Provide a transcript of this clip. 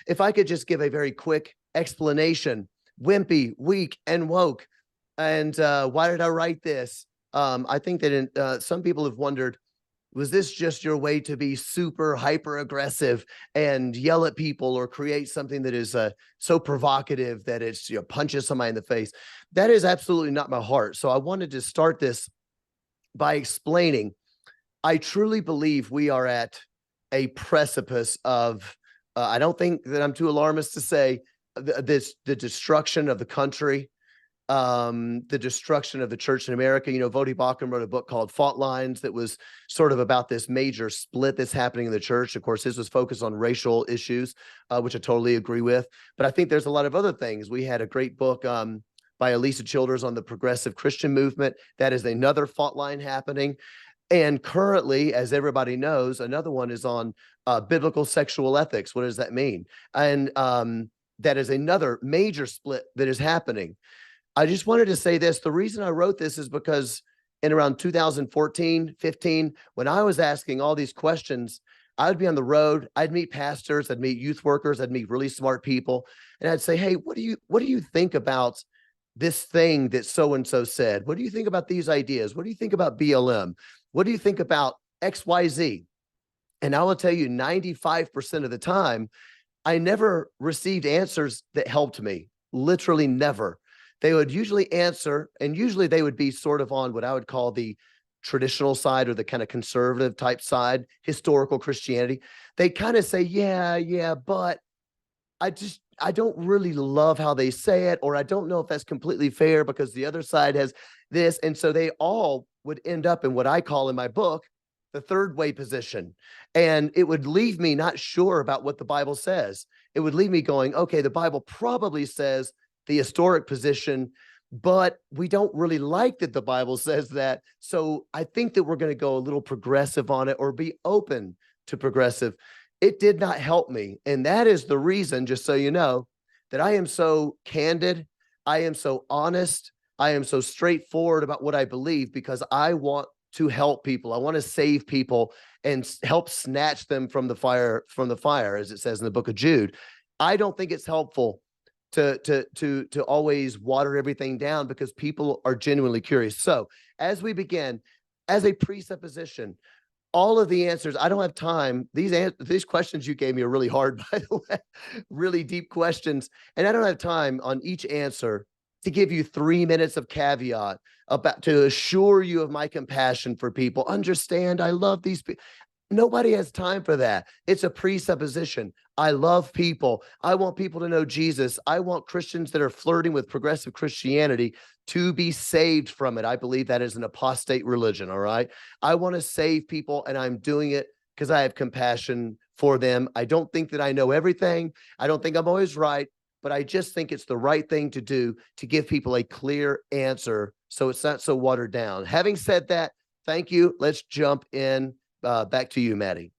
if I could just give a very quick explanation, wimpy, weak, and woke. And why did I write this? I think that some people have wondered, was this just your way to be super hyper aggressive and yell at people or create something that is so provocative that it's, punches somebody in the face? That is absolutely not my heart. So I wanted to start this by explaining, I truly believe we are at a precipice of, I don't think that I'm too alarmist to say, the destruction of the country, the destruction of the church in America. Vodi Bakum wrote a book called Fault Lines that was sort of about this major split that's happening in the church. Of course, his was focused on racial issues, which I totally agree with. But I think there's a lot of other things. We had a great book by Elisa Childers on the progressive Christian movement. That is another fault line happening. And currently, as everybody knows, another one is on biblical sexual ethics. What does that mean? And that is another major split that is happening. I just wanted to say this. The reason I wrote this is because in around 2014, 15, when I was asking all these questions, I would be on the road. I'd meet pastors, I'd meet youth workers, I'd meet really smart people. And I'd say, hey, what do you think about this thing that so-and-so said? What do you think about these ideas? What do you think about BLM? What do you think about XYZ? And I will tell you 95% of the time, I never received answers that helped me. Literally never. They would usually answer, and usually they would be sort of on what I would call the traditional side or the kind of conservative type side, historical Christianity. They kind of say, yeah, but I don't really love how they say it, or I don't know if that's completely fair because the other side has this. And so they all would end up in what I call in my book, the third way position. And it would leave me not sure about what the Bible says. It would leave me going, okay, the Bible probably says the historic position, but we don't really like that the Bible says that. So I think that we're going to go a little progressive on it or be open to progressive. It did not help me. And that is the reason, just so you know, that I am so candid. I am so honest. I am so straightforward about what I believe because I want to help people. I want to save people and help snatch them from the fire, as it says in the book of Jude. I don't think it's helpful to always water everything down because people are genuinely curious. So as we begin, as a presupposition, all of the answers, I don't have time. These questions you gave me are really hard, by the way, really deep questions. And I don't have time on each answer to give you 3 minutes of caveat about to assure you of my compassion for people. Understand, I love these people. Nobody has time for that. It's a presupposition. I love people. I want people to know Jesus. I want Christians that are flirting with progressive Christianity to be saved from it. I believe that is an apostate religion, all right? I want to save people, and I'm doing it because I have compassion for them. I don't think that I know everything. I don't think I'm always right, but I just think it's the right thing to do to give people a clear answer so it's not so watered down. Having said that, thank you. Let's jump in. Back to you, Maddie.